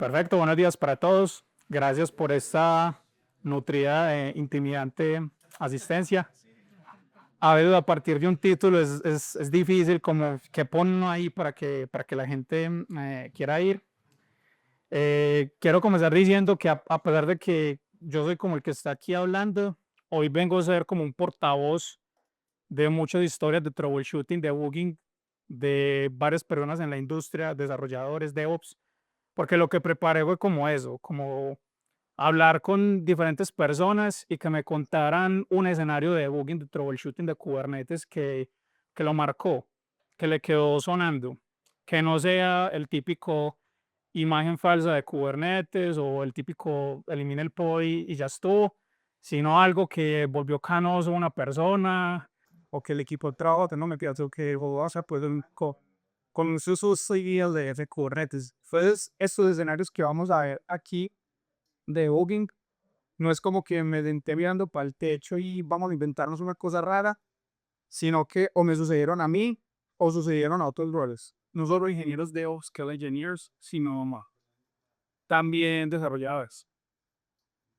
Perfecto, buenos días para todos. Gracias por esta nutrida e intimidante asistencia. A partir de un título es difícil como que ponen ahí para que la gente quiera ir. Quiero comenzar diciendo que a pesar de que yo soy como el que está aquí hablando, hoy vengo a ser como un portavoz de muchas historias de troubleshooting, debugging de varias personas en la industria, desarrolladores, DevOps, porque lo que preparé fue como eso, como hablar con diferentes personas y que me contaran un escenario de debugging, de troubleshooting de Kubernetes que lo marcó, que le quedó sonando, que no sea el típico imagen falsa de Kubernetes o el típico elimina el POI y ya estuvo, sino algo que volvió canoso a una persona o que el equipo de trabajo no me pienso que o sea, pues con sus usos de Kubernetes. Entonces, estos escenarios que vamos a ver aquí de debugging no es como que me senté mirando para el techo y vamos a inventarnos una cosa rara, sino que o me sucedieron a mí o sucedieron a otros roles. No solo ingenieros de Scale Engineers, sino también desarrolladores.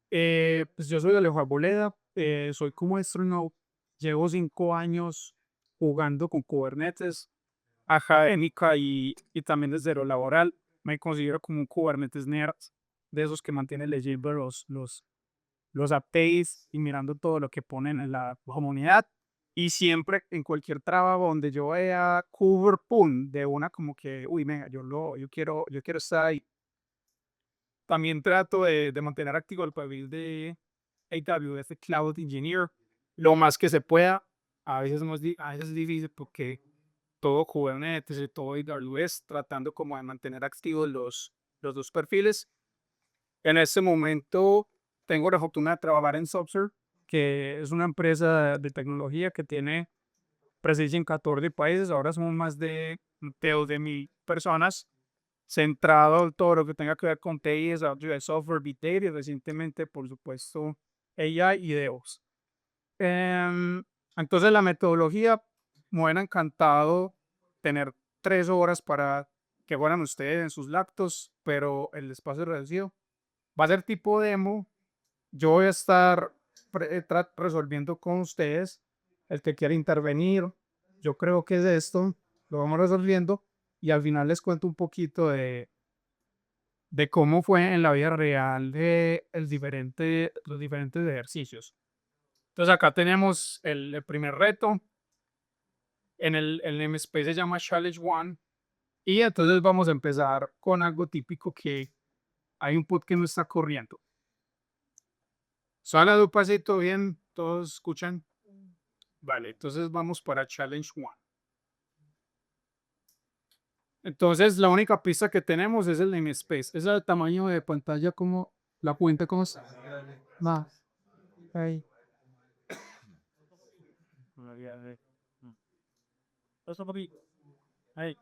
Pues yo soy Alejo Arboleda, soy como astronauta, llevo 5 años jugando con Kubernetes, académica y también desde lo laboral. Me considero como un Kubernetes nerd, de esos que mantienen leyendo los updates y mirando todo lo que ponen en la comunidad. Y siempre en cualquier trabajo donde yo vea cover, pum, de una como que, uy, venga, yo quiero estar ahí. También trato de mantener activo el perfil de AWS de Cloud Engineer lo más que se pueda. A veces es difícil porque todo Kubernetes y todo AWS tratando como de mantener activos los dos perfiles. En este momento tengo la fortuna de trabajar en Software, que es una empresa de tecnología que tiene presencia en 14 países. Ahora somos más de 12,000 personas, centrado en todo lo que tenga que ver con TI, desarrollo de software, Big Data y recientemente, por supuesto, AI y DevOps. Entonces, la metodología, me hubiera encantado tener 3 horas para que fueran ustedes en sus laptops, pero el espacio es reducido. Va a ser tipo demo. Yo voy a estar resolviendo con ustedes. El que quiera intervenir, yo creo que es esto, lo vamos resolviendo y al final les cuento un poquito de cómo fue en la vida real los diferentes ejercicios. Entonces acá tenemos el primer reto. El namespace se llama Challenge One y entonces vamos a empezar con algo típico que hay un pod que no está corriendo. Suena un pasito bien, todos escuchan. Vale, entonces vamos para Challenge One. Entonces la única pista que tenemos es el namespace. Es el tamaño de pantalla como la cuenta como está. Va, ahí. Ahí.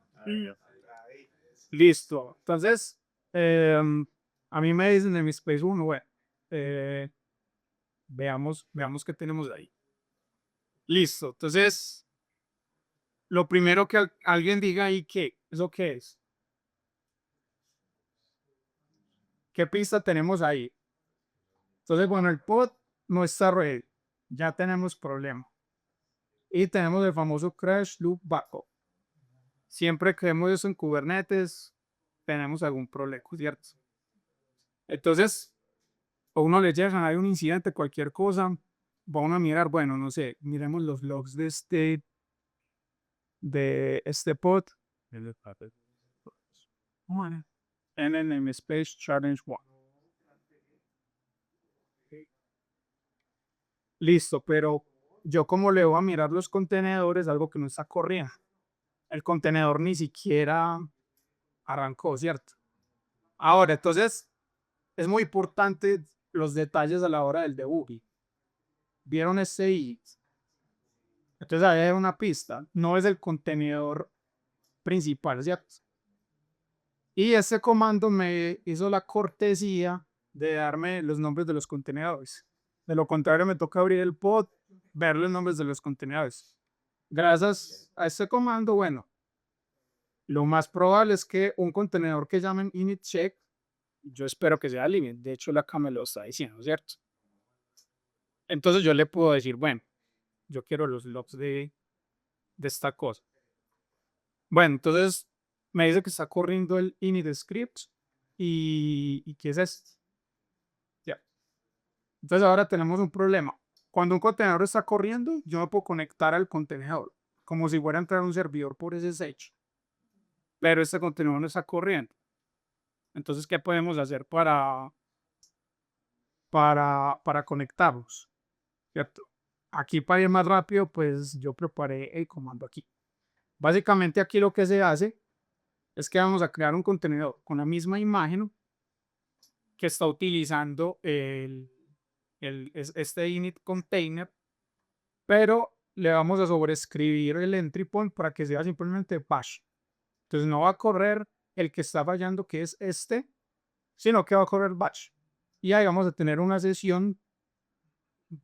Listo. Entonces, a mí me dicen namespace 1, bueno, eh, veamos qué tenemos ahí. Listo. Entonces, lo primero que alguien diga ahí, ¿qué? ¿Eso qué es? ¿Qué pista tenemos ahí? Entonces, bueno, el pod no está ready. Ya tenemos problema. Y tenemos el famoso crash loop backup. Siempre que vemos eso en Kubernetes, tenemos algún problema, ¿cierto? Entonces, a uno le llega, hay un incidente, cualquier cosa, va uno a mirar, bueno, no sé, miremos los logs de este pod. Bueno, NNM Space Challenge One. Listo, pero yo como le voy a mirar los contenedores, algo que no está corriendo. El contenedor ni siquiera arrancó, ¿cierto? Ahora, entonces, es muy importante los detalles a la hora del debug. ¿Vieron ese I? Entonces, ahí hay una pista. No es el contenedor principal, ¿cierto? Y ese comando me hizo la cortesía de darme los nombres de los contenedores. De lo contrario, me toca abrir el pod, ver los nombres de los contenedores. Gracias a este comando, bueno, lo más probable es que un contenedor que llamen init check Yo espero que sea Living. De hecho, la acá me lo está diciendo, ¿cierto? Entonces yo le puedo decir, bueno, yo quiero los logs de esta cosa. Bueno, entonces me dice que está corriendo el init script y ¿qué es esto? Ya. Entonces ahora tenemos un problema. Cuando un contenedor está corriendo, yo me puedo conectar al contenedor, como si fuera a entrar a un servidor por SSH, pero este contenedor no está corriendo. Entonces, ¿qué podemos hacer para conectarlos? ¿Cierto? Aquí para ir más rápido, pues yo preparé el comando aquí. Básicamente aquí lo que se hace es que vamos a crear un contenedor con la misma imagen que está utilizando este init container, pero le vamos a sobreescribir el entry point para que sea simplemente bash. Entonces no va a correr el que está fallando, que es este, sino que va a correr bash. Y ahí vamos a tener una sesión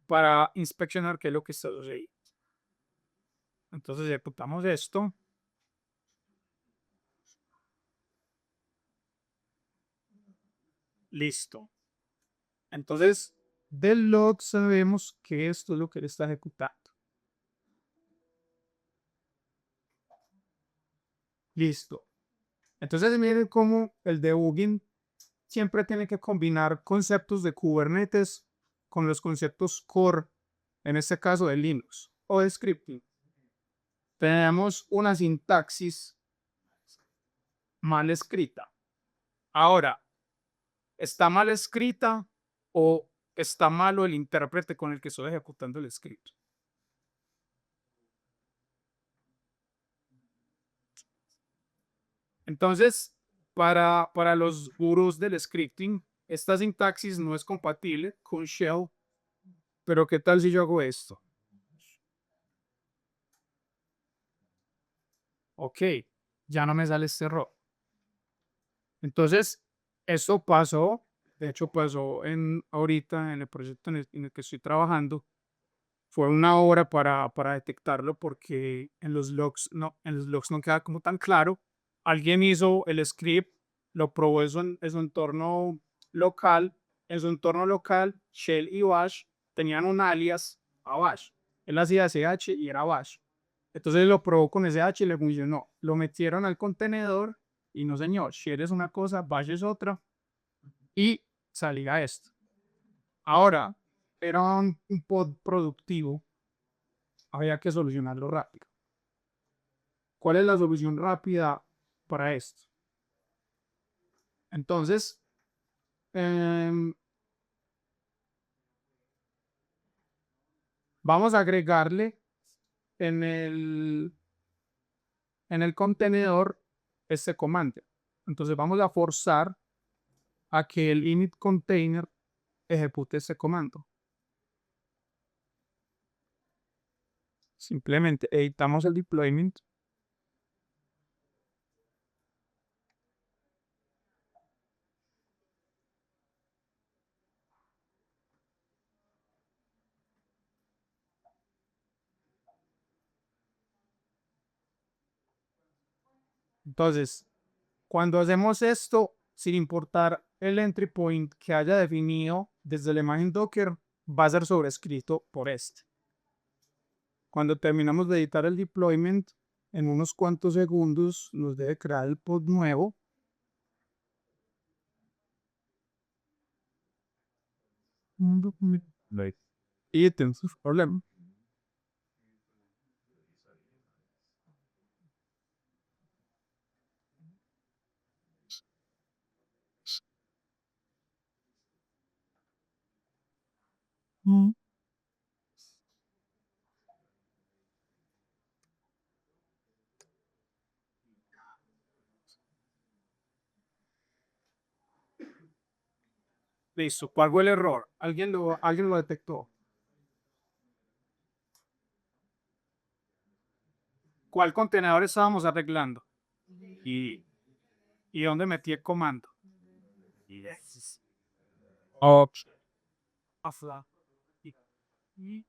para inspeccionar qué es lo que está sucediendo. Entonces ejecutamos esto. Listo. Entonces, del log sabemos que esto es lo que él está ejecutando. Listo. Entonces, miren cómo el debugging siempre tiene que combinar conceptos de Kubernetes con los conceptos core, en este caso de Linux o de scripting. Tenemos una sintaxis mal escrita. Ahora, ¿está mal escrita o está malo el intérprete con el que estoy ejecutando el script? Entonces, para los gurús del scripting, esta sintaxis no es compatible con Shell, pero ¿qué tal si yo hago esto? Ok, ya no me sale este error. Entonces, eso pasó, de hecho pasó ahorita en el proyecto en el que estoy trabajando. Fue una hora para detectarlo porque en los logs no queda como tan claro. Alguien hizo el script, lo probó en su entorno local. En su entorno local, Shell y Bash tenían un alias a Bash. Él hacía SH y era Bash. Entonces lo probó con SH y le funcionó. Lo metieron al contenedor y no señor, Shell es una cosa, Bash es otra y salía esto. Ahora, era un pod productivo, había que solucionarlo rápido. ¿Cuál es la solución rápida para esto? Entonces, em, vamos a agregarle en el contenedor este comando. Entonces vamos a forzar a que el init container ejecute este comando. Simplemente editamos el deployment. Entonces, cuando hacemos esto, sin importar el entry point que haya definido desde la imagen Docker, va a ser sobrescrito por este. Cuando terminamos de editar el deployment, en unos cuantos segundos nos debe crear el pod nuevo. Y tenemos un problema. Listo, ¿cuál fue el error? ¿Alguien lo detectó? ¿Cuál contenedor estábamos arreglando? ¿Y, y dónde metí el comando? Yes. Ops. Afla. Y-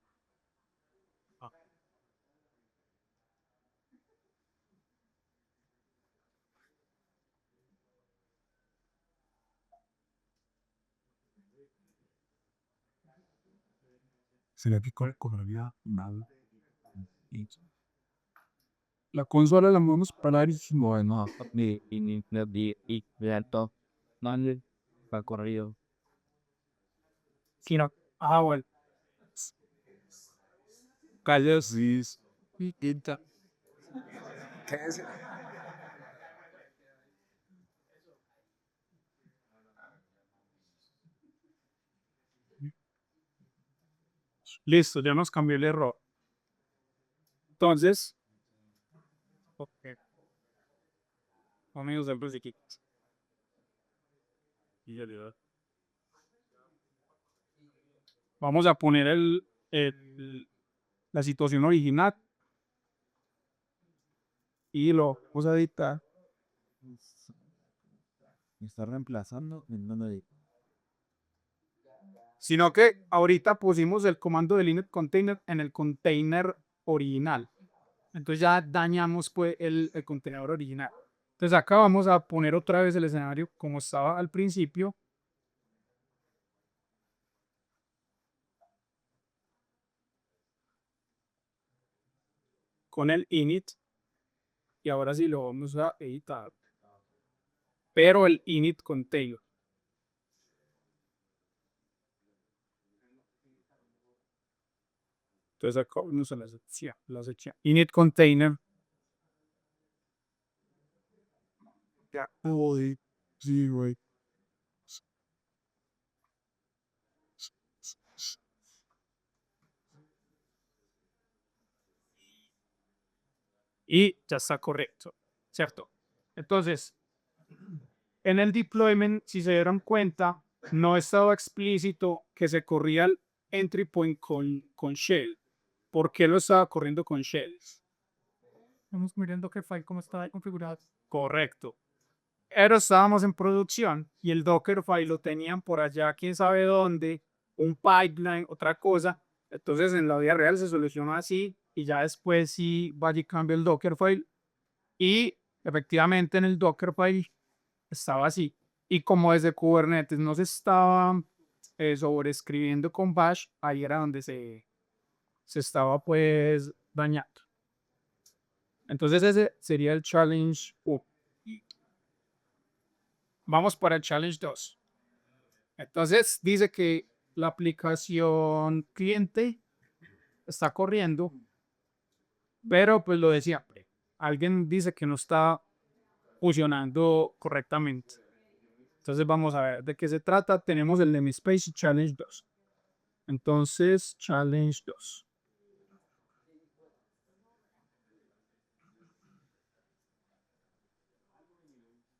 ah. sería que correría nada. La consola la vamos a parar y bueno, Si no, bueno, calles y quinta. listo, ya nos cambió el error. Entonces, ok, amigos del Bruce vamos a poner la situación original y lo vamos a editar. Me está reemplazando en donde Sino que ahorita pusimos el comando del init container en el container original. Entonces ya dañamos pues el contenedor original. Entonces acá vamos a poner otra vez el escenario como estaba al principio. Con el init. Y ahora sí lo vamos a editar. Pero el init container. Entonces acá vamos a la sección init container. Ya. sí, güey. Y ya está correcto, ¿cierto? Entonces, en el deployment, si se dieron cuenta, no estaba explícito que se corría el entry point con shell. ¿Por qué lo estaba corriendo con shell? Estamos mirando qué file cómo está configurado. Correcto. Pero estábamos en producción y el Dockerfile lo tenían por allá, quién sabe dónde, un pipeline, otra cosa. Entonces en la vida real se solucionó así y ya después sí vaya y cambia el Dockerfile y efectivamente en el Dockerfile estaba así. Y como desde Kubernetes no se estaba sobreescribiendo con Bash, ahí era donde se estaba pues dañando. Entonces ese sería el challenge 1. Vamos para el challenge 2. Entonces dice que la aplicación cliente está corriendo, pero pues lo de siempre. Alguien dice que no está funcionando correctamente. Entonces vamos a ver de qué se trata. Tenemos el namespace y challenge 2. Entonces, challenge 2.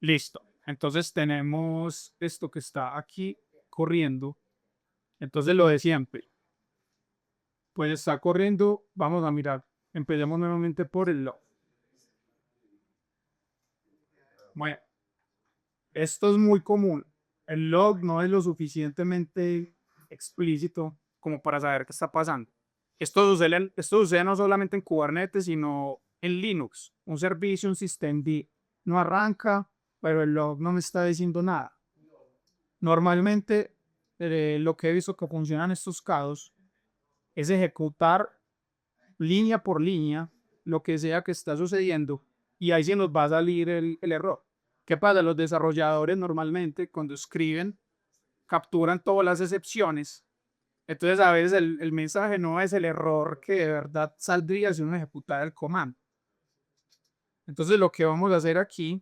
Listo. Entonces tenemos esto que está aquí corriendo. Entonces lo de siempre. Pues está corriendo. Vamos a mirar. Empecemos nuevamente por el log. Bueno, esto es muy común. El log no es lo suficientemente explícito como para saber qué está pasando. Esto sucede no solamente en Kubernetes, sino en Linux. Un servicio, un systemd no arranca, pero el log no me está diciendo nada. Normalmente, lo que he visto que funciona en estos casos es ejecutar línea por línea lo que sea que está sucediendo y ahí sí nos va a salir el error. ¿Qué pasa? Los desarrolladores normalmente cuando escriben capturan todas las excepciones. Entonces a veces el mensaje no es el error que de verdad saldría si uno ejecutara el comando. Entonces lo que vamos a hacer aquí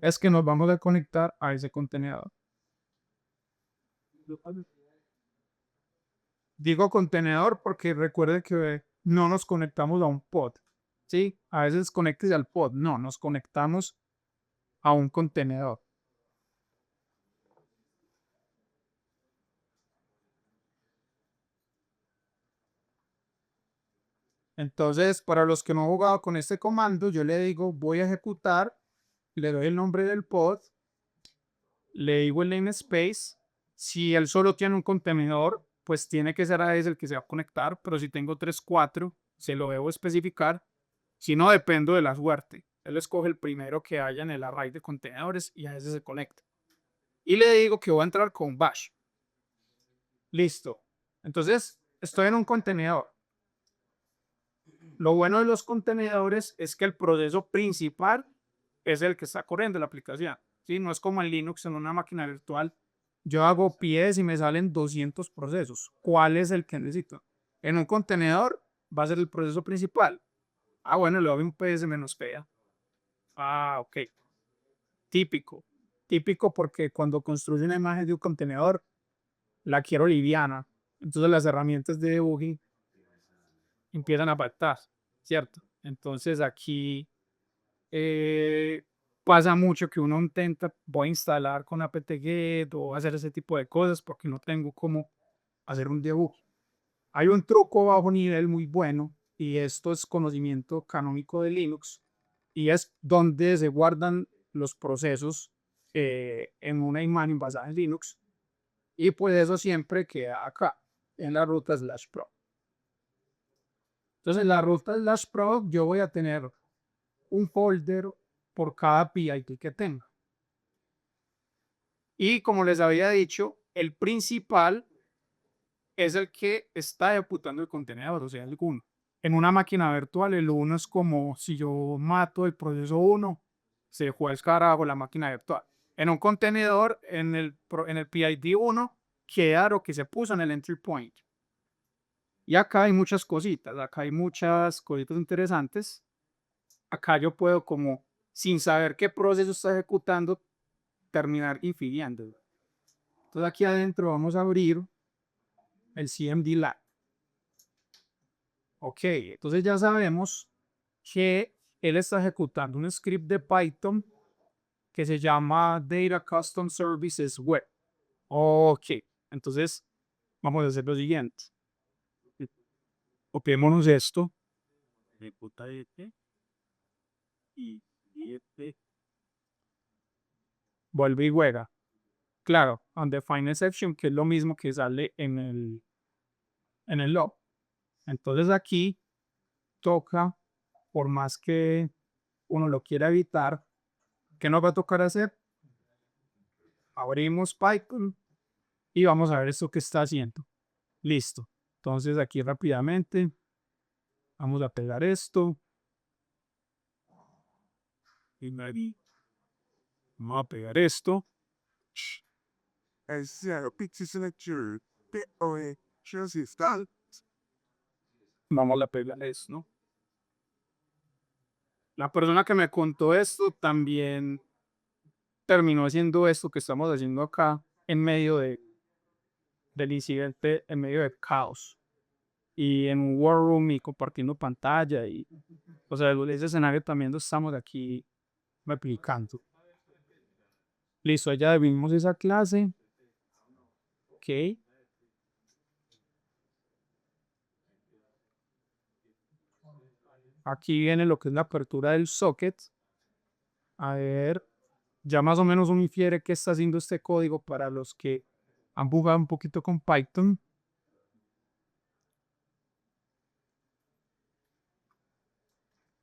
es que nos vamos a conectar a ese contenedor. Digo contenedor porque recuerden que no nos conectamos a un pod. ¿Sí? A veces conéctese al pod. No, nos conectamos a un contenedor. Entonces, para los que no han jugado con este comando, yo le digo voy a ejecutar, le doy el nombre del pod, le digo el namespace. Si él solo tiene un contenedor, pues tiene que ser a ese el que se va a conectar, pero si tengo 3, 4, se lo debo especificar. Si no, dependo de la suerte. Él escoge el primero que haya en el array de contenedores y a ese se conecta. Y le digo que voy a entrar con bash. Listo. Entonces, estoy en un contenedor. Lo bueno de los contenedores es que el proceso principal es el que está corriendo la aplicación. ¿Sí? No es como en Linux, en una máquina virtual. Yo hago ps y me salen 200 procesos. ¿Cuál es el que necesito? En un contenedor va a ser el proceso principal. Ah, bueno, le doy un ps menos pea. Ah, ok. Típico. Típico porque cuando construyo una imagen de un contenedor, la quiero liviana. Entonces las herramientas de debugging empiezan a faltar, ¿cierto? Entonces aquí pasa mucho que uno intenta, voy a instalar con apt-get o hacer ese tipo de cosas porque no tengo cómo hacer un debug. Hay un truco bajo nivel muy bueno y esto es conocimiento canónico de Linux y es donde se guardan los procesos en una imagen basada en Linux y pues eso siempre queda acá en la ruta /pro. Entonces en la ruta /pro yo voy a tener un folder por cada PID que tenga. Y como les había dicho, el principal es el que está ejecutando el contenedor, o sea, el 1. En una máquina virtual, el 1 es como si yo mato el proceso 1, se juega el carajo la máquina virtual. En un contenedor, en el PID 1, queda lo que se puso en el entry point. Y acá hay muchas cositas, acá hay muchas cositas interesantes. Acá yo puedo como, sin saber qué proceso está ejecutando, terminar infiriendo. Entonces aquí adentro vamos a abrir el CMD Lab. Ok, entonces ya sabemos que él está ejecutando un script de Python que se llama Data Custom Services Web. Ok, entonces vamos a hacer lo siguiente. Copiémonos esto. Ejecuta este. Y este. Vuelve y juega. Claro, undefined exception, que es lo mismo que sale en el log. Entonces aquí toca, por más que uno lo quiera evitar, ¿qué nos va a tocar hacer? Abrimos Python y vamos a ver esto que está haciendo. Listo. Entonces aquí rápidamente vamos a pegar esto. Y vamos a pegar esto. Vamos a pegar esto. La persona que me contó esto también terminó haciendo esto que estamos haciendo acá en medio del incidente, en medio del caos. Y en un war room y compartiendo pantalla. Y, o sea, ese escenario también lo estamos aquí replicando. Listo, ya vimos esa clase. Ok. Aquí viene lo que es la apertura del socket. A ver, ya más o menos uno infiere qué está haciendo este código para los que han jugado un poquito con Python.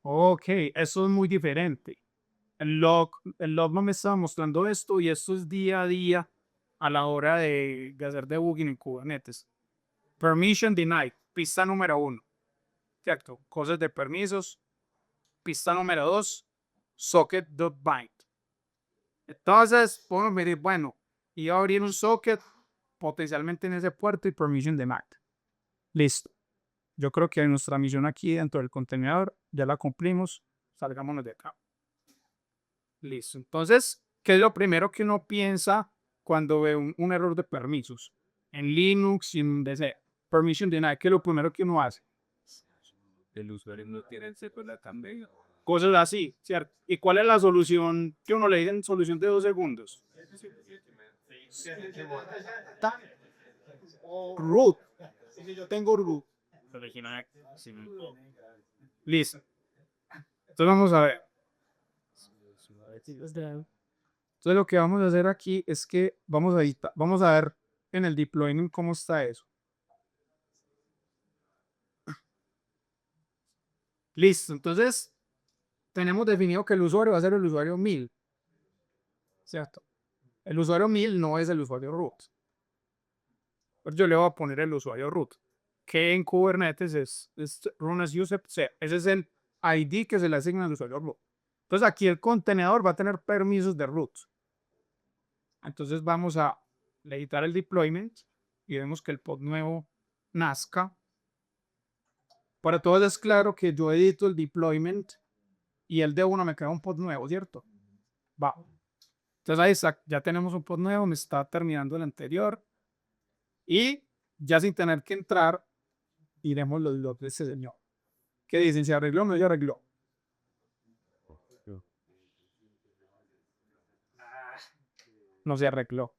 Ok, eso es muy diferente. El log no me estaba mostrando esto y esto es día a día a la hora de hacer debugging en Kubernetes. Permission denied, pista número 1. ¿Cierto? Cosas de permisos. Pista número 2, socket.bind. Entonces, podemos medir, bueno, iba a abrir un socket potencialmente en ese puerto y permission denied. Listo. Yo creo que nuestra misión aquí dentro del contenedor ya la cumplimos. Salgámonos de acá. Listo. Entonces, ¿qué es lo primero que uno piensa cuando ve un error de permisos? En Linux y en DC. Permission denied, ¿qué es lo primero que uno hace? El usuario no tiene el celular también. Cosas así, ¿cierto? ¿Y cuál es la solución que uno le dice en solución de 2 segundos? Root. Yo tengo root. Listo. Entonces vamos a ver. Entonces lo que vamos a hacer aquí es que vamos a ver en el deployment cómo está eso. Listo. Entonces tenemos definido que el usuario va a ser el usuario 1000, ¿cierto? El usuario 1000 no es el usuario root. Pues yo le voy a poner el usuario root, que en Kubernetes es run as user, o sea, ese es el ID que se le asigna al usuario root. Entonces aquí el contenedor va a tener permisos de root. Entonces vamos a editar el deployment y vemos que el pod nuevo nazca. Para todos es claro que yo edito el deployment y el de uno me crea un pod nuevo, ¿cierto? Va. Entonces ahí está, ya tenemos un pod nuevo, me está terminando el anterior. Y ya sin tener que entrar, iremos los logs de este señor. ¿Qué dicen? ¿Se arregló o no se arregló? No se arregló.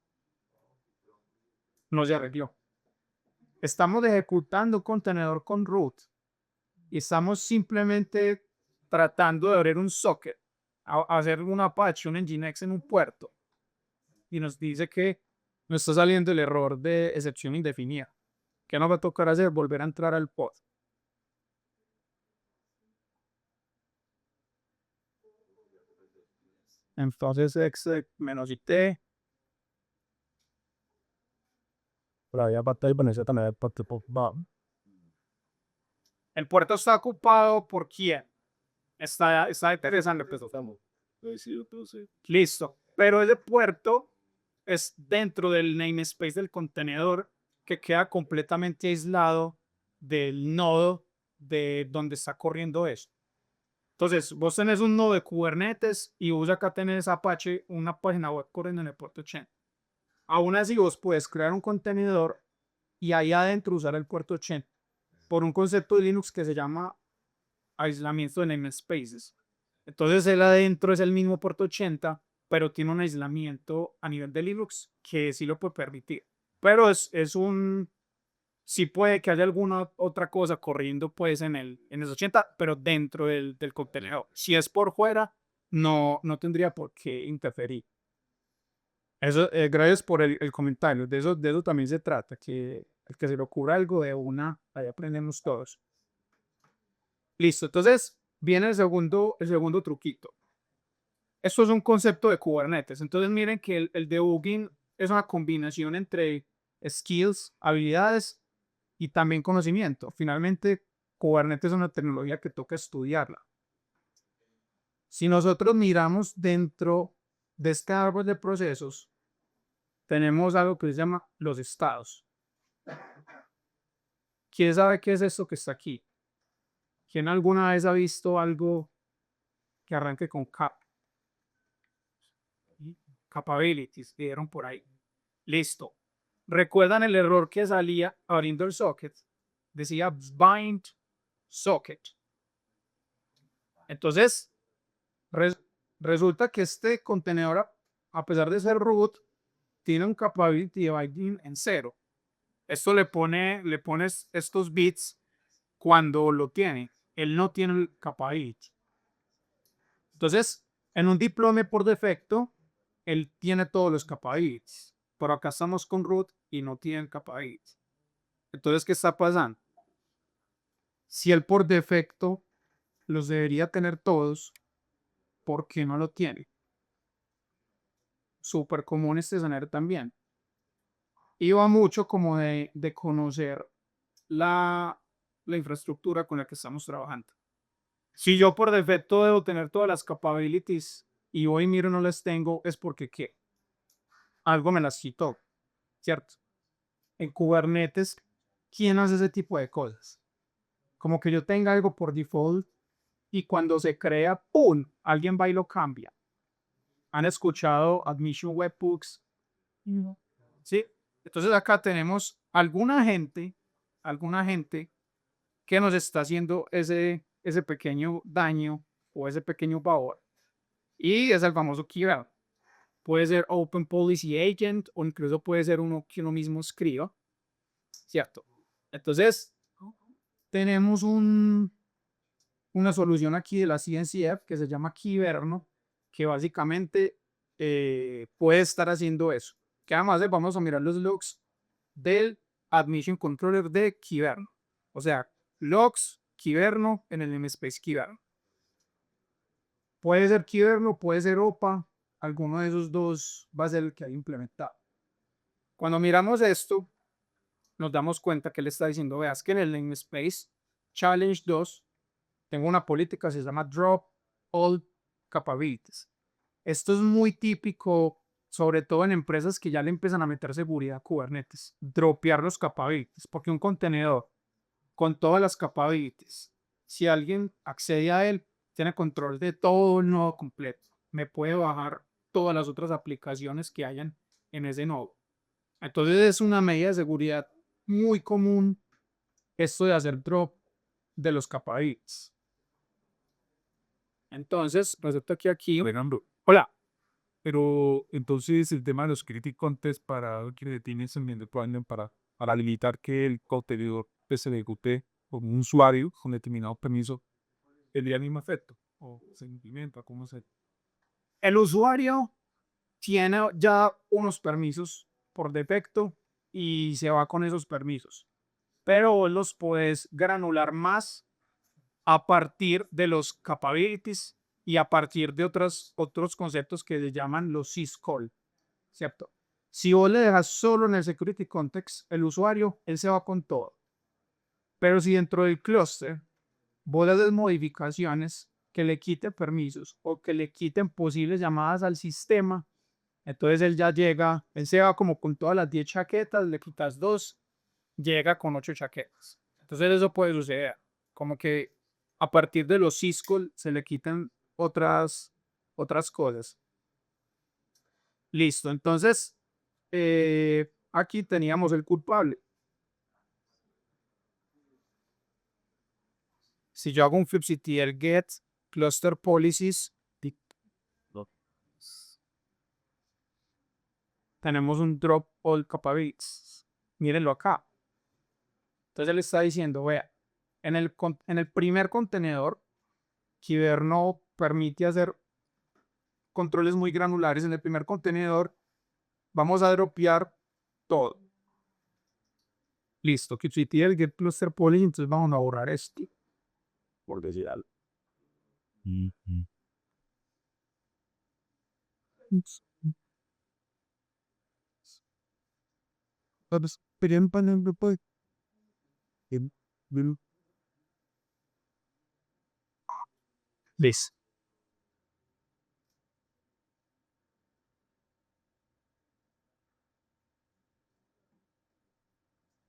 No se arregló. Estamos ejecutando un contenedor con root y estamos simplemente tratando de abrir un socket, hacer un Apache, un Nginx en un puerto. Y nos dice que nos está saliendo el error de excepción indefinida. ¿Qué nos va a tocar hacer? Volver a entrar al pod. Entonces, exec -it. El puerto está ocupado por quién. Está interesante. Listo. Pero ese puerto es dentro del namespace del contenedor que queda completamente aislado del nodo de donde está corriendo eso. Entonces, vos tenés un nodo de Kubernetes y vos acá tenés Apache, una página web corriendo en el puerto 80. Aún así, vos puedes crear un contenedor y ahí adentro usar el puerto 80 por un concepto de Linux que se llama aislamiento de namespaces. Entonces, el adentro es el mismo puerto 80, pero tiene un aislamiento a nivel de Linux que sí lo puede permitir. Pero es un sí puede que haya alguna otra cosa corriendo pues en el 80, pero dentro del contenedor. Si es por fuera, no tendría por qué interferir. Eso, gracias por el comentario. De eso también se trata, que el que se le ocurra algo de una, ahí aprendemos todos. Listo, entonces viene el segundo truquito. Esto es un concepto de Kubernetes. Entonces miren que el debugging es una combinación entre skills, habilidades y también conocimiento. Finalmente, Kubernetes es una tecnología que toca estudiarla. Si nosotros miramos dentro de este árbol de procesos, tenemos algo que se llama los estados. ¿Quién sabe qué es esto que está aquí? ¿Quién alguna vez ha visto algo que arranque con cap? Capabilities, vieron por ahí. Listo. ¿Recuerdan el error que salía abriendo el socket? Decía bind socket. Entonces, resulta que este contenedor, a pesar de ser root, tiene un capability binding en 0. Esto le pones estos bits cuando lo tiene. Él no tiene el capability. Entonces, en un diplome por defecto, él tiene todos los capabilities. Pero acá estamos con root y no tiene el capability. Entonces, ¿qué está pasando? Si él por defecto los debería tener todos, ¿por qué no lo tiene? Súper común este escenario también. Y va mucho como de conocer la infraestructura con la que estamos trabajando. Si yo por defecto debo tener todas las capabilities y hoy miro no las tengo, es porque ¿qué? Algo me las quitó, ¿cierto? En Kubernetes, ¿quién hace ese tipo de cosas? Como que yo tenga algo por default y cuando se crea, ¡pum!, alguien va y lo cambia. ¿Han escuchado Admission Webhooks? No. ¿Sí? Entonces acá tenemos alguna gente que nos está haciendo ese pequeño daño o ese pequeño favor. Y es el famoso keyword. Puede ser Open Policy Agent o incluso puede ser uno que uno mismo escriba. ¿Cierto? Entonces, tenemos una solución aquí de la CNCF que se llama Kyverno, que básicamente puede estar haciendo eso. Que además vamos a mirar los logs del Admission Controller de Kyverno. O sea, logs Kyverno en el namespace Kyverno. Puede ser Kyberno, puede ser OPA, alguno de esos dos va a ser el que hay implementado. Cuando miramos esto, nos damos cuenta que él está diciendo, veas que en el namespace Challenge 2 tengo una política que se llama Drop All Capabilities. Esto es muy típico, sobre todo en empresas que ya le empiezan a meter seguridad a Kubernetes, dropear los capabilities, porque un contenedor con todas las capabilities, si alguien accede a él, tiene control de todo el nodo completo. Me puede bajar todas las otras aplicaciones que hayan en ese nodo. Entonces es una medida de seguridad muy común esto de hacer drop de los capabilities. Entonces, resulta que aquí, Alejandro, hola, pero entonces el tema de los critic contests para que tienes en el deployment para limitar que el contenedor pues, se ejecute con un usuario con determinado permiso, ¿tendría el mismo efecto? ¿O se implementa? ¿Cómo se...? el usuario tiene ya unos permisos por defecto y se va con esos permisos, pero vos los puedes granular más a partir de los capabilities y a partir de otros conceptos que se llaman los syscall, ¿cierto? Si vos le dejas solo en el security context, el usuario, él se va con todo. Pero si dentro del clúster vos le haces modificaciones que le quiten permisos o que le quiten posibles llamadas al sistema, entonces él ya llega, él se va como con todas las 10 chaquetas, le quitas 2, llega con 8 chaquetas. Entonces eso puede suceder, como que a partir de los syscall se le quitan otras cosas. Listo, entonces aquí teníamos el culpable. Si yo hago un flipctl get cluster policies, tenemos un drop all capabilities. Mírenlo acá. Entonces él está diciendo, vea, en el primer contenedor, Kyberno permite hacer controles muy granulares. En el primer contenedor vamos a dropear todo. Listo, kubectl get cluster policy, entonces vamos a borrar esto, por decir algo. ¿Sabes? Pero para el grupo de... Listo.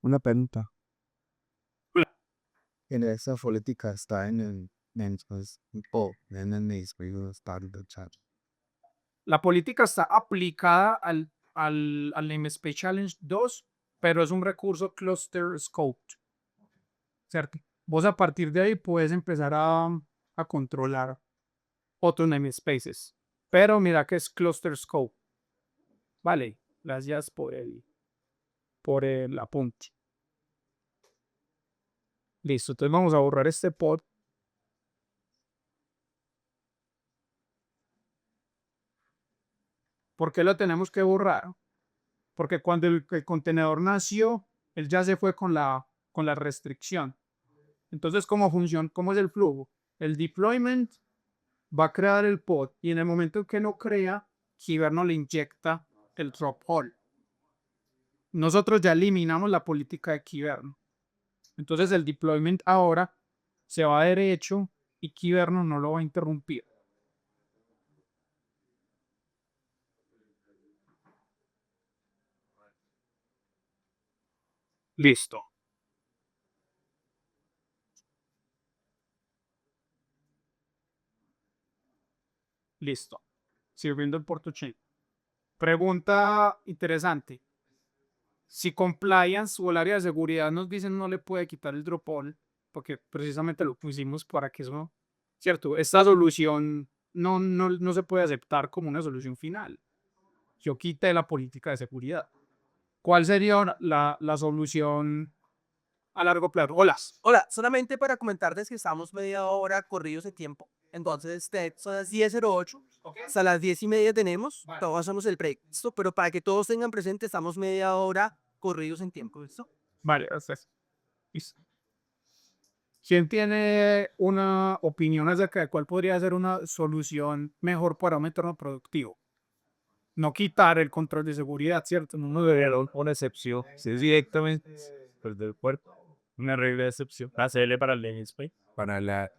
Una pregunta. En esa política está en el mensaje o en el mensaje está en el chat. La política está aplicada al namespace challenge 2, pero es un recurso cluster scope, ¿cierto? Vos a partir de ahí puedes empezar a controlar otros namespaces, pero mira que es cluster scope. Vale, gracias por el apunte. Listo, entonces vamos a borrar este pod. ¿Por qué lo tenemos que borrar? Porque cuando el contenedor nació, él ya se fue con la restricción. Entonces, ¿cómo funciona? ¿Cómo es el flujo? El deployment va a crear el pod y en el momento en que no crea, Kyberno le inyecta el drop hole. Nosotros ya eliminamos la política de Kyberno. Entonces el deployment ahora se va derecho y Kyberno no lo va a interrumpir. Listo. Listo. Sirviendo el puerto chain. Pregunta interesante. Si compliance o el área de seguridad nos dicen no le puede quitar el drop all, porque precisamente lo pusimos para que eso, ¿cierto? Esta solución no se puede aceptar como una solución final. Yo quité la política de seguridad. ¿Cuál sería la solución a largo plazo? Hola. Hola, solamente para comentarles que estamos media hora corridos de tiempo. Entonces, son las 10:08. Hasta las 10:30 tenemos. Vale. Todos hacemos el break. ¿Listo? Pero para que todos tengan presente, estamos media hora corridos en tiempo. ¿Listo? Vale, gracias. Listo. ¿Quién tiene una opinión acerca de cuál podría ser una solución mejor para un entorno productivo? No quitar el control de seguridad, ¿cierto? No debería. Una excepción, si es directamente pues, del puerto, una regla de excepción, hacerle para el namespace. para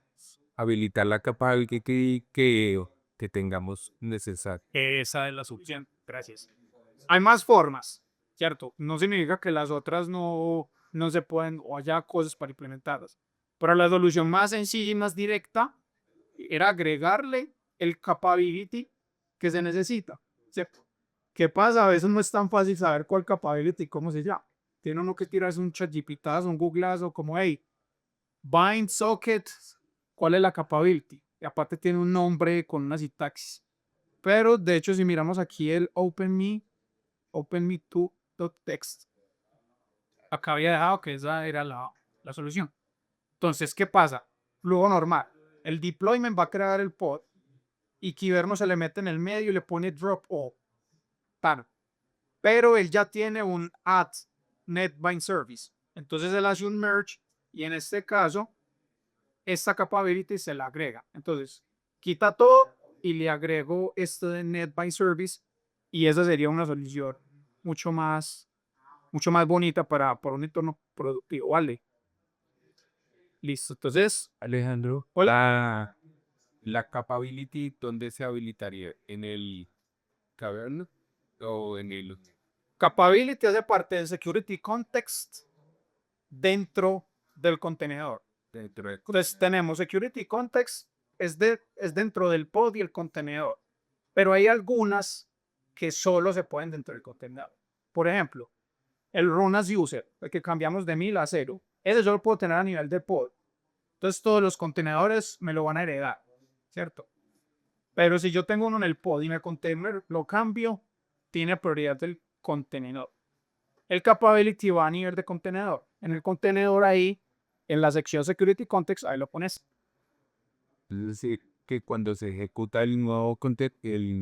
habilitar la capa que tengamos necesaria. Esa es la solución. Gracias. Hay más formas, ¿cierto? No significa que las otras no se pueden o haya cosas para implementarlas. Pero la solución más sencilla y más directa era agregarle el capability que se necesita, ¿cierto? ¿Qué pasa? A veces no es tan fácil saber cuál capability, cómo se llama. Tiene uno que tirarse un ChatGPTazo, un Googleazo, como, hey, bind socket, ¿cuál es la capability? Y aparte tiene un nombre con una sintaxis. Pero de hecho, si miramos aquí el openme2.txt, acá había dejado que esa era la solución. Entonces, ¿qué pasa? Luego normal. El deployment va a crear el pod y Kyverno se le mete en el medio y le pone drop all. Tan. Pero él ya tiene un add netbind service. Entonces él hace un merge y en este caso, esta capability se la agrega. Entonces, quita todo y le agrego este de netbind service y esa sería una solución mucho más bonita para un entorno productivo, ¿vale? Listo, entonces, Alejandro, hola. la capability, ¿dónde se habilitaría? ¿En el Cavern o en el Capability hace parte del security context dentro del contenedor. dentro de- Entonces tenemos security context, es dentro del pod y el contenedor, pero hay algunas que solo se pueden dentro del contenedor. Por ejemplo, el run as user, el que cambiamos de 1000 a 0, ese yo lo puedo tener a nivel de pod. Entonces todos los contenedores me lo van a heredar, ¿cierto? Pero si yo tengo uno en el pod y mi container lo cambio, tiene prioridad del contenedor. El capability va a nivel de contenedor. En el contenedor ahí, en la sección security context, ahí lo pones. Es decir, que cuando se ejecuta el nuevo el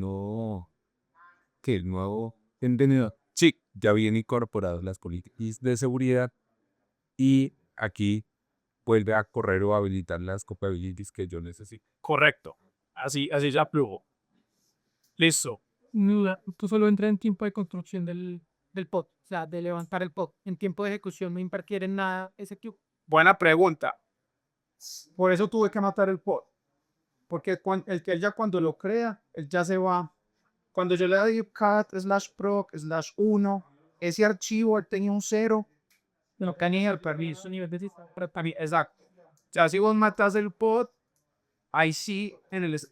nuevo contenedor, sí, ya viene incorporado las políticas de seguridad y aquí vuelve a correr o habilitar las capabilities que yo necesito. Correcto. Así ya plugo. Listo. Tú solo entras en tiempo de construcción del pod, o sea, de levantar el pod. En tiempo de ejecución no interfiere en nada ese queue. Buena pregunta. Por eso tuve que matar el pod. Porque el que ya cuando lo crea, él ya se va. Cuando yo le doy cat /proc/1, ese archivo él tenía un 0. No tenía el permiso. Nivel de sistema operativo. Exacto. O sea, si vos matas el pod, ahí sí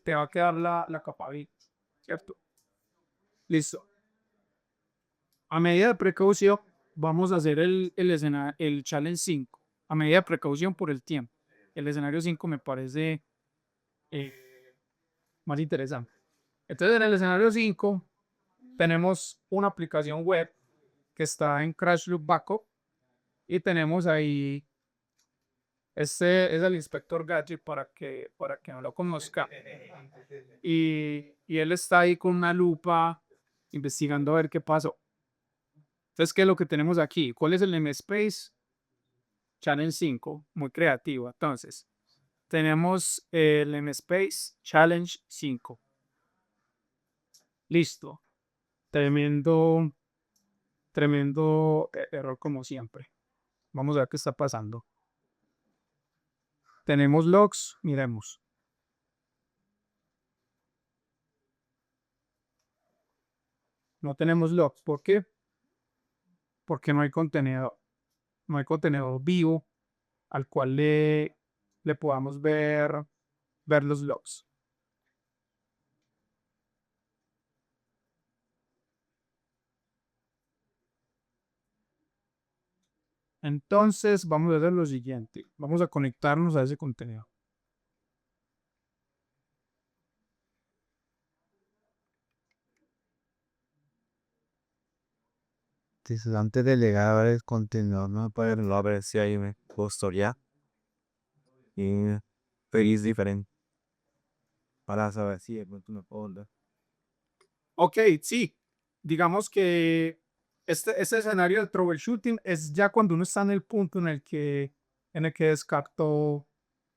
te va a quedar la capability. ¿Cierto? Listo. A medida de precaución, vamos a hacer el challenge 5. A medida de precaución por el tiempo. El escenario 5 me parece más interesante. Entonces, en el escenario 5 tenemos una aplicación web que está en Crash Loop Backup y tenemos ahí, este es el inspector Gadget para que no lo conozca. Y él está ahí con una lupa investigando a ver qué pasó. Entonces, ¿qué es lo que tenemos aquí? ¿Cuál es el namespace? Challenge 5, muy creativo. Entonces, tenemos el namespace Challenge 5. Listo. Tremendo error como siempre. Vamos a ver qué está pasando. Tenemos logs, miremos. No tenemos logs. ¿Por qué? Porque no hay contenedor. No hay contenedor vivo al cual le podamos ver los logs. Entonces vamos a hacer lo siguiente. Vamos a conectarnos a ese contenedor. Entonces, antes de llegar a ver el contenedor, no puede a ver si hay una historia y feliz diferente para saber si de pronto me puedo dar. Ok, sí. Digamos que este escenario de troubleshooting es ya cuando uno está en el punto en el que en el que descarto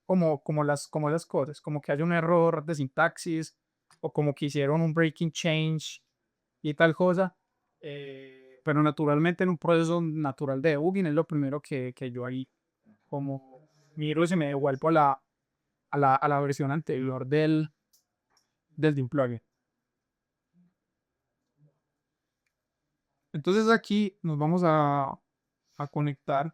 como las cosas, como que hay un error de sintaxis o como que hicieron un breaking change y tal cosa. Pero naturalmente en un proceso natural de debugging es lo primero que yo ahí como miro y se me devuelvo a la versión anterior del deploy. Entonces aquí nos vamos a conectar.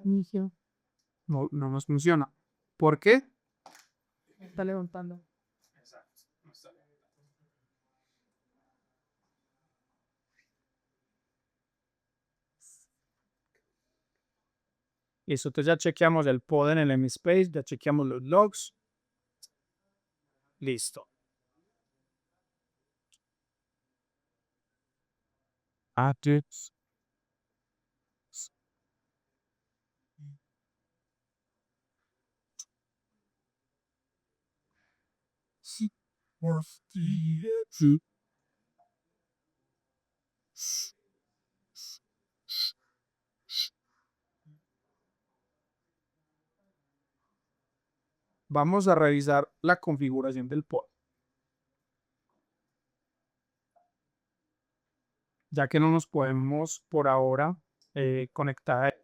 Inicio. No, no nos funciona. ¿Por qué? Está levantando. Listo, entonces ya chequeamos el pod en el MSpace, ya chequeamos los logs. Listo. Adjects. Vamos a revisar la configuración del pod. Ya que no nos podemos por ahora conectar.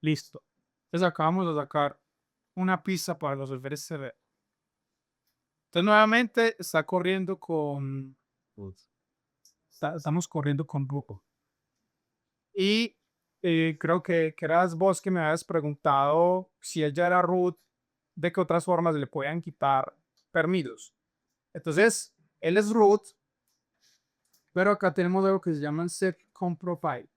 Listo. Entonces acabamos de sacar una pista para los servidores CV. Entonces nuevamente está corriendo con... estamos corriendo con Drupal. Y creo que eras vos que me habías preguntado si ella era root, de qué otras formas le podían quitar permisos. Entonces, él es root, pero acá tenemos algo que se llama el seccomprofile.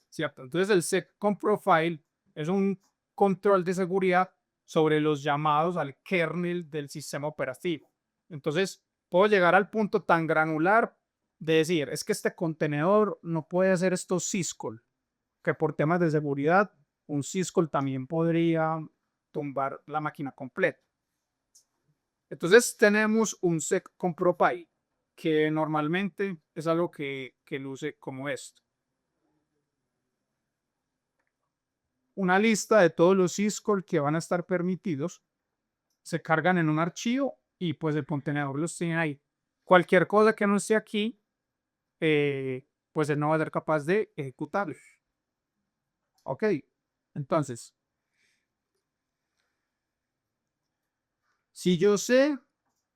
¿Cierto? Entonces, el seccomprofile es un control de seguridad sobre los llamados al kernel del sistema operativo. Entonces, puedo llegar al punto tan granular de decir, es que este contenedor no puede hacer estos syscall, que por temas de seguridad, un syscall también podría tumbar la máquina completa. Entonces tenemos un seccomprofile, que normalmente es algo que luce como esto. Una lista de todos los syscall que van a estar permitidos, se cargan en un archivo y pues el contenedor los tiene ahí. Cualquier cosa que no esté aquí, pues él no va a ser capaz de ejecutarlo. Ok, entonces, si yo sé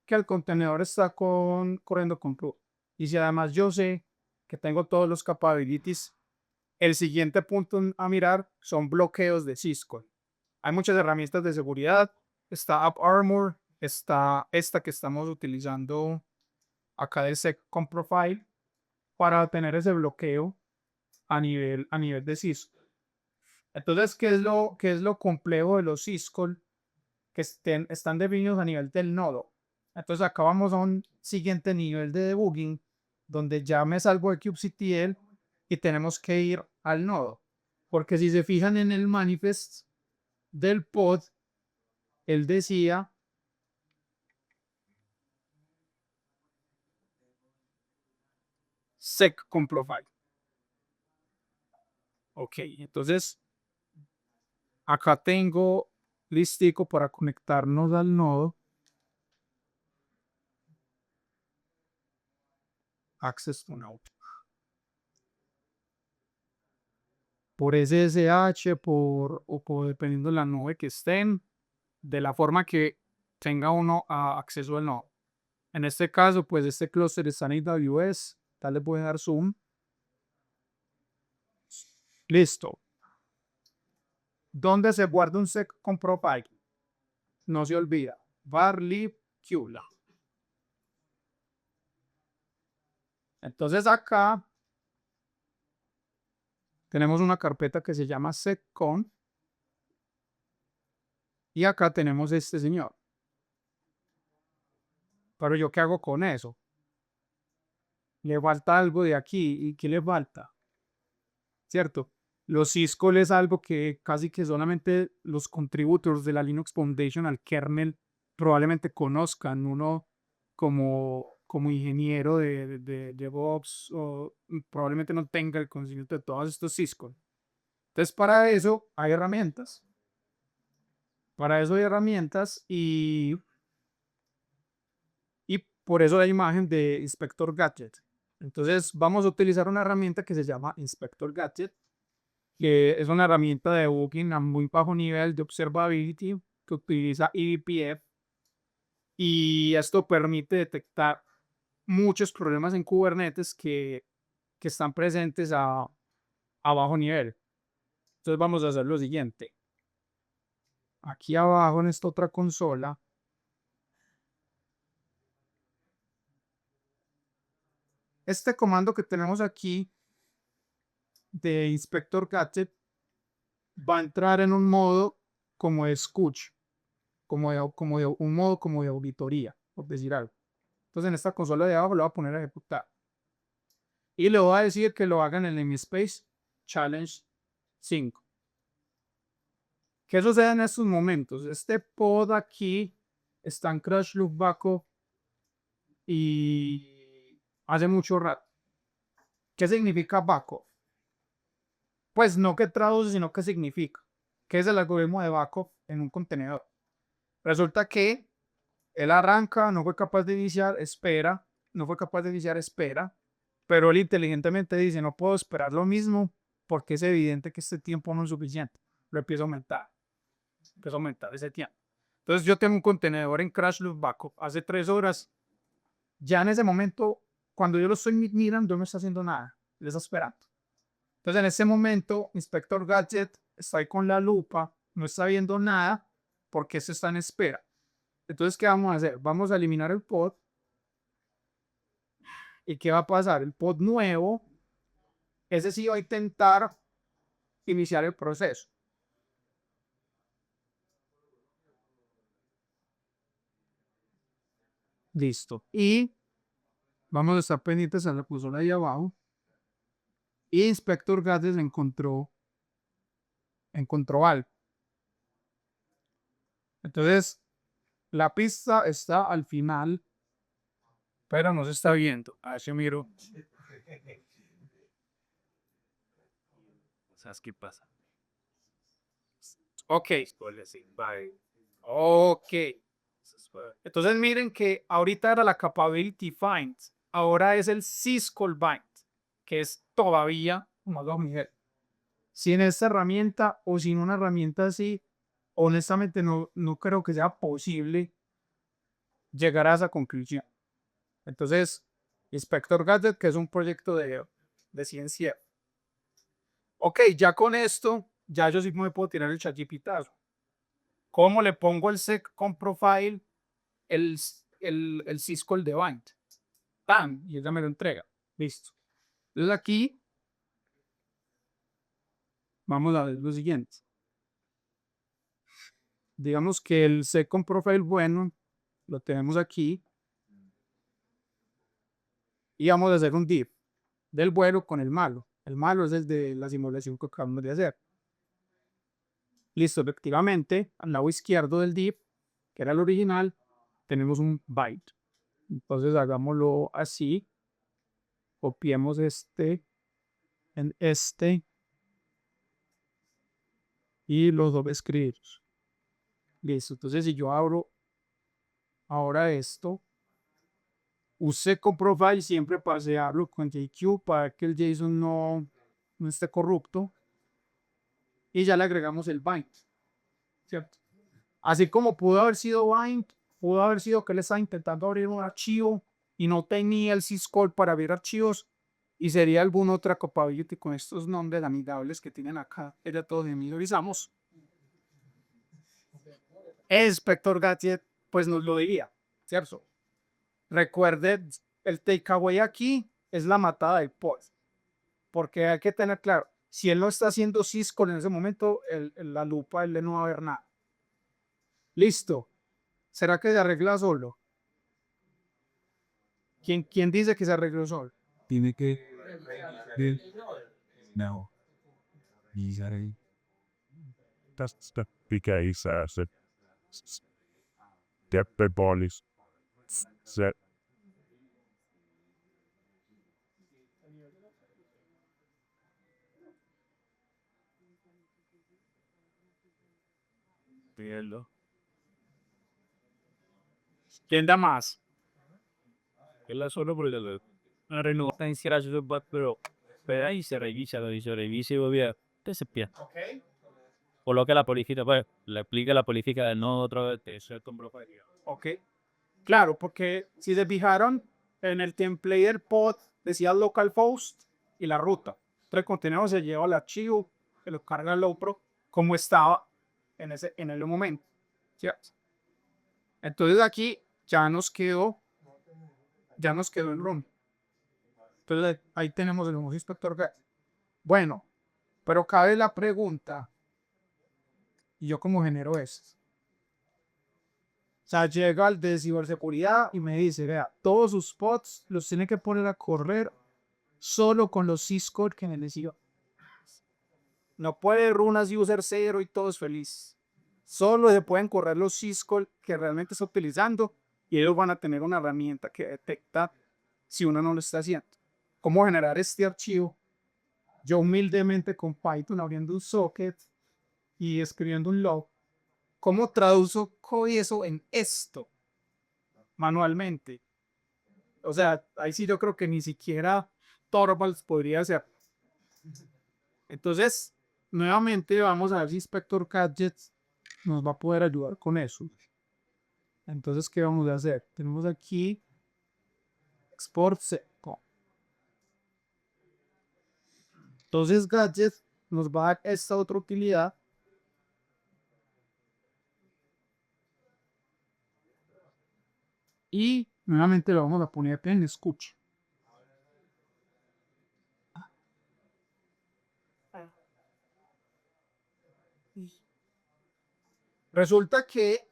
que el contenedor está corriendo con root, y si además yo sé que tengo todos los capabilities, el siguiente punto a mirar son bloqueos de syscall. Hay muchas herramientas de seguridad. Está AppArmor, está esta que estamos utilizando acá del seccomprofile para tener ese bloqueo a nivel de syscall. Entonces, qué es lo complejo de los syscall? Que están definidos a nivel del nodo. Entonces acá vamos a un siguiente nivel de debugging donde ya me salgo de kubectl y tenemos que ir al nodo. Porque si se fijan en el manifest del pod, él decía seccomprofile. Ok, entonces acá tengo listico para conectarnos al nodo. Access to node. Por SSH, o dependiendo de la nube que estén, de la forma que tenga uno acceso al nodo. En este caso, pues este clúster está en AWS, tal les voy a dar zoom. Listo. ¿Dónde se guarda un seccomprofile? No se olvida, var lib qla. Entonces acá tenemos una carpeta que se llama seccon Y acá tenemos este señor. Pero yo, ¿qué hago con eso? Le falta algo de aquí. ¿Y qué le falta? ¿Cierto? Los syscall es algo que casi que solamente los contributors de la Linux Foundation al kernel probablemente conozcan. Uno como ingeniero de DevOps o probablemente no tenga el conocimiento de todos estos syscall. Entonces, para eso hay herramientas. Para eso hay herramientas y por eso la imagen de Inspector Gadget. Entonces, vamos a utilizar una herramienta que se llama Inspector Gadget, que es una herramienta de debugging a muy bajo nivel de observability que utiliza eBPF y esto permite detectar muchos problemas en Kubernetes que están presentes a bajo nivel. Entonces vamos a hacer lo siguiente. Aquí abajo en esta otra consola este comando que tenemos aquí de Inspector Gadget va a entrar en un modo como de escucha, como de un modo como de auditoría, por decir algo. Entonces en esta consola de abajo lo voy a poner a ejecutar. Y le voy a decir que lo haga en el namespace challenge 5. ¿Qué sucede en estos momentos? Este pod aquí está en crash loop backup y hace mucho rato. ¿Qué significa backup? Pues no que traduce, sino que significa. ¿Qué es el algoritmo de backup en un contenedor? Resulta que él arranca, no fue capaz de iniciar, espera, no fue capaz de iniciar, espera, pero él inteligentemente dice, no puedo esperar lo mismo porque es evidente que este tiempo no es suficiente. Lo empiezo a aumentar ese tiempo. Entonces yo tengo un contenedor en crash loop backup hace 3 horas. Ya en ese momento, cuando yo lo estoy mirando, no está haciendo nada, le está esperando. Entonces en ese momento, Inspector Gadget está ahí con la lupa, no está viendo nada porque eso está en espera. Entonces, ¿qué vamos a hacer? Vamos a eliminar el pod. ¿Y qué va a pasar? El pod nuevo, ese sí va a intentar iniciar el proceso. Listo. Y vamos a estar pendientes a la consola ahí abajo. Y Inspector Gadget encontró algo. Entonces, la pista está al final, pero no se está viendo. A ver si miro. ¿Sabes qué pasa? Ok. Ok. Entonces miren que ahorita era la capability find. Ahora es el syscall bind, que es todavía más bajo nivel. Sin esta herramienta o sin una herramienta así, honestamente no creo que sea posible llegar a esa conclusión. Entonces, Inspector Gadget, que es un proyecto de ciencia. Ok, ya con esto, ya yo sí me puedo tirar el chachipitazo. ¿Cómo le pongo el sec con profile el syscall de bind? ¡Pam! Y ella me lo entrega. Listo. Entonces aquí vamos a ver lo siguiente. Digamos que el second profile bueno lo tenemos aquí y vamos a hacer un diff del bueno con el malo. El malo es el de la simulación que acabamos de hacer. Listo, efectivamente, al lado izquierdo del diff, que era el original, tenemos un byte. Entonces hagámoslo así. Copiemos este en este y los dos escritos. Listo, entonces si yo abro ahora esto, use con profile siempre pasearlo con JQ para que el JSON no esté corrupto y ya le agregamos el bind, ¿cierto? Así como pudo haber sido bind, pudo haber sido que él estaba intentando abrir un archivo y no tenía el syscall para abrir archivos y sería alguna otra capability con estos nombres amigables que tienen acá, ya todos familiarizamos. Inspector Gadget pues nos lo diría, ¿cierto? Recuerde, el takeaway aquí es la matada del pod, porque hay que tener claro, si él no está haciendo syscall en ese momento, la lupa él no va a ver nada. Listo. ¿Será que se arregla solo? ¿Quién dice que se arregló solo? Tiene que... No. That's the because the ball is set. Pierdo. ¿Quién da más? Quella solo por el rinnovata in sera sul però per ahí se revisa y volvía te se pia. Coloca la política, pues le aplica la política de no otra vez de ser con propiedad. Ok. Claro, porque si se fijaron en el template del pod decía localhost y la ruta. Entonces el contenedor se lleva el archivo que lo carga el Lowpro como estaba en el momento. ¿Cierto? Entonces aquí ya nos quedó el room. Entonces ahí tenemos el nuevo inspector. Bueno, pero cabe la pregunta, ¿y yo cómo genero esto? O sea, llega al de ciberseguridad y me dice, vea, todos sus pods los tiene que poner a correr solo con los syscode que necesito. No puede runas user 0 y todo es feliz. Solo se pueden correr los syscode que realmente está utilizando y ellos van a tener una herramienta que detecta si uno no lo está haciendo. ¿Cómo generar este archivo? Yo humildemente con Python abriendo un socket y escribiendo un log. ¿Cómo traduzco eso en esto? Manualmente. O sea, ahí sí yo creo que ni siquiera Torvalds podría hacer. Entonces, nuevamente vamos a ver si Inspector Gadgets nos va a poder ayudar con eso. Entonces, ¿qué vamos a hacer? Tenemos aquí Export Seco. Entonces, Gadgets nos va a dar esta otra utilidad. Y nuevamente lo vamos a poner en escucha. Resulta que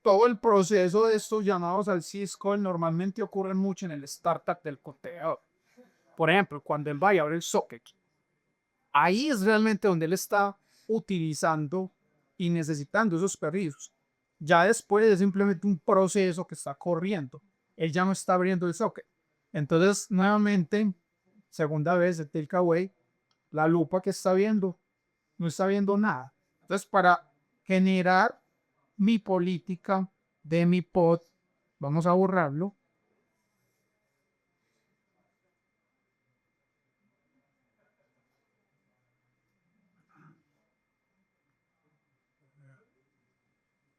todo el proceso de estos llamados al syscall normalmente ocurren mucho en el startup del contenedor. Por ejemplo, cuando él va y abre el socket. Ahí es realmente donde él está utilizando y necesitando esos permisos. Ya después es simplemente un proceso que está corriendo. Él ya no está abriendo el socket. Entonces, nuevamente, segunda vez de takeaway, la lupa que está viendo no está viendo nada. Entonces, para generar mi política de mi pod, vamos a borrarlo.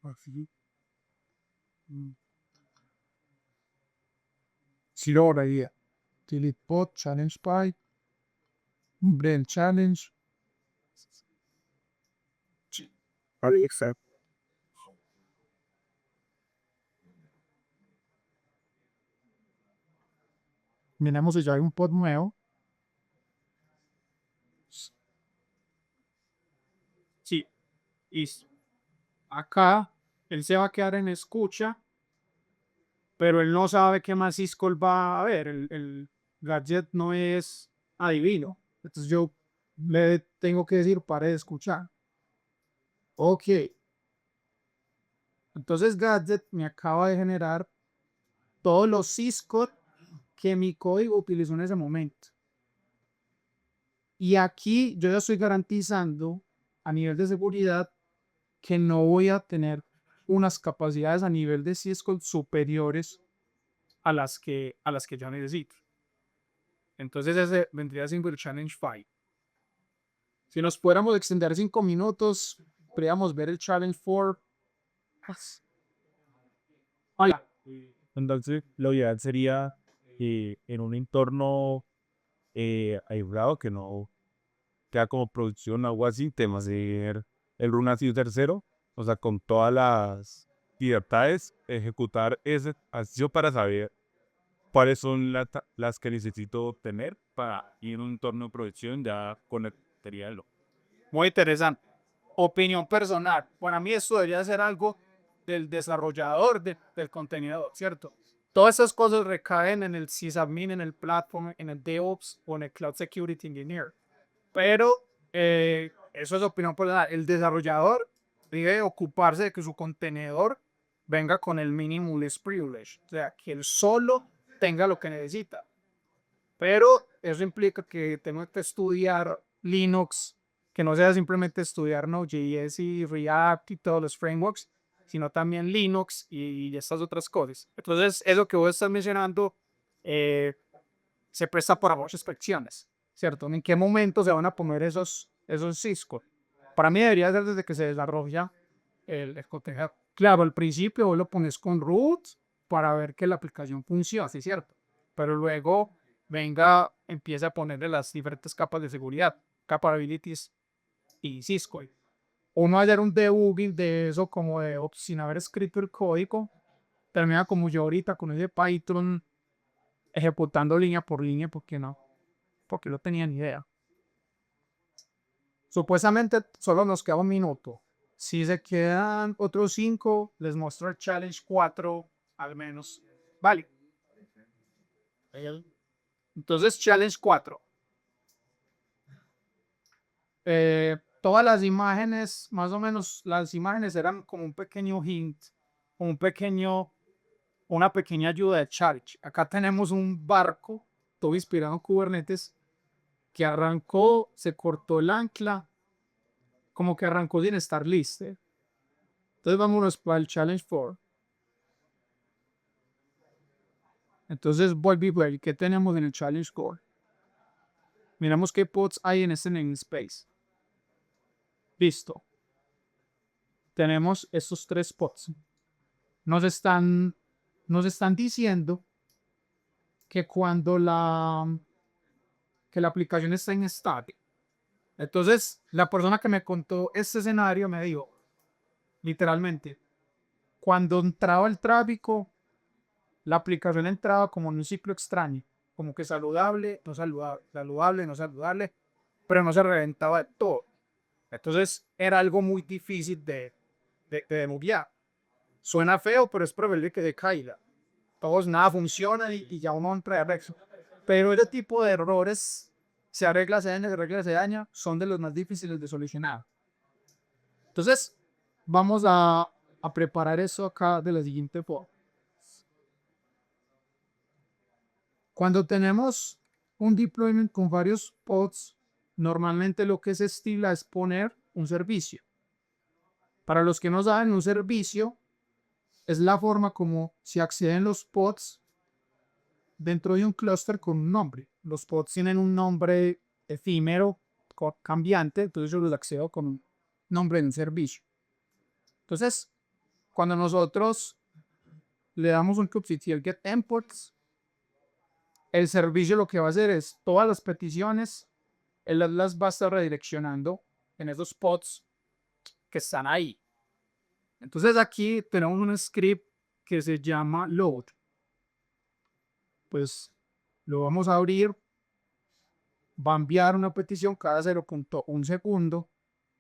Así. Si lo ahora delete pod, challenge by, brain challenge. Accept. Miremos si ya hay un pod nuevo. Sí, listo. Acá él se va a quedar en escucha, pero él no sabe qué más syscall va a ver. El gadget no es adivino. Entonces yo le tengo que decir pare de escuchar. Ok. Entonces gadget me acaba de generar todos los syscall que mi código utilizó en ese momento. Y aquí yo ya estoy garantizando a nivel de seguridad que no voy a tener unas capacidades a nivel de syscall superiores a las que yo necesito. Entonces ese vendría siendo el Challenge 5. Si nos pudiéramos extender 5 minutos, podríamos ver el Challenge 4. Hola. Entonces, lo ideal sería en un entorno aislado que no queda como producción o algo así, temas de el run así tercero, o sea, con todas las libertades, ejecutar ese acción para saber cuáles son las que necesito tener para ir a un entorno de producción ya con el material. Muy interesante. opinión personal. Para mí esto debería ser algo del desarrollador del contenedor, ¿cierto? Todas esas cosas recaen en el sysadmin, en el platform, en el DevOps o en el Cloud Security Engineer. Pero eso es opinión personal. El desarrollador debe ocuparse de que su contenedor venga con el mínimo least privilege, o sea, que él solo tenga lo que necesita. Pero eso implica que tengo que estudiar Linux, que no sea simplemente estudiar Node.js y React y todos los frameworks, sino también Linux y estas otras cosas. Entonces, eso que vos estás mencionando se presta para muchas fricciones, ¿cierto? ¿En qué momento se van a poner esos ciscos? Para mí debería ser desde que se desarrolla el contenido. Claro, al principio vos lo pones con root para ver que la aplicación funciona, ¿sí, cierto? Pero luego empieza a ponerle las diferentes capas de seguridad, capabilities y Cisco. Uno hacer un debugging de eso como de sin haber escrito el código, termina como yo ahorita con ese Python ejecutando línea por línea, porque no, porque no tenía ni idea. Supuestamente solo nos queda un minuto. Si se quedan otros 5, les muestro el challenge 4 al menos. Vale. Entonces, challenge 4. Todas las imágenes, más o menos, las imágenes eran como un pequeño hint, como una pequeña ayuda de challenge. Acá tenemos un barco, todo inspirado en Kubernetes, que arrancó, se cortó el ancla, como que arrancó sin estar listo. Entonces vámonos para el challenge 4. Entonces volví a ver qué tenemos en el challenge 4. Miramos qué pods hay en este namespace. Listo. Tenemos estos 3 pods. Nos están diciendo que cuando la aplicación está en static. Entonces, la persona que me contó este escenario me dijo, literalmente, cuando entraba el tráfico, la aplicación entraba como en un ciclo extraño, como que saludable, no saludable, saludable, no saludable, pero no se reventaba de todo. Entonces, era algo muy difícil de debuguear. Suena feo, pero es probable que decaiga. Todos nada funciona y ya uno entra de regreso. Pero ese tipo de errores se arregla, se daña, son de los más difíciles de solucionar. Entonces, vamos a preparar eso acá de la siguiente forma. Cuando tenemos un deployment con varios pods, normalmente lo que se estila es poner un servicio. Para los que no saben, un servicio es la forma como se acceden los pods dentro de un clúster con un nombre. Los pods tienen un nombre efímero, cambiante, entonces yo los accedo con un nombre de un servicio. Entonces, cuando nosotros le damos un kubectl get imports, el servicio lo que va a hacer es todas las peticiones, él las va a estar redireccionando en esos pods que están ahí. Entonces aquí tenemos un script que se llama load. Pues lo vamos a abrir, va a enviar una petición cada 0.1 segundo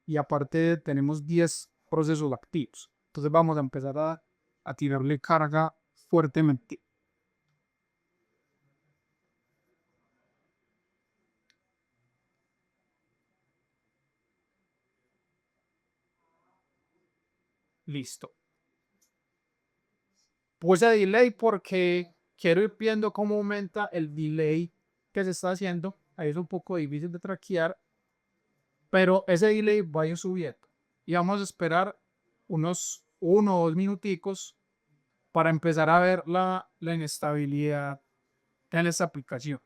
y aparte tenemos 10 procesos activos. Entonces vamos a empezar a tirarle carga fuertemente. Listo. Puse delay porque quiero ir viendo cómo aumenta el delay que se está haciendo. Ahí es un poco difícil de traquear, pero ese delay va a ir subiendo. Y vamos a esperar unos 1 o 2 minuticos para empezar a ver la inestabilidad en esta aplicación.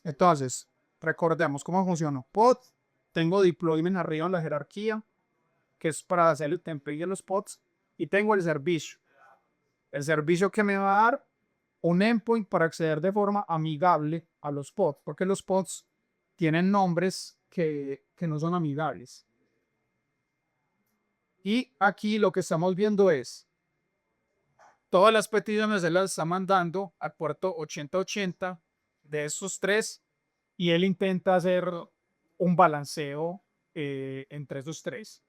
Entonces, recordemos cómo funciona. Pod, tengo deployment arriba en la jerarquía, que es para hacer el template de los pods, y tengo el servicio. El servicio que me va a dar un endpoint para acceder de forma amigable a los pods, porque los pods tienen nombres que no son amigables. Y aquí lo que estamos viendo es todas las peticiones se las está mandando al puerto 8080 de estos 3 y él intenta hacer un balanceo entre esos tres.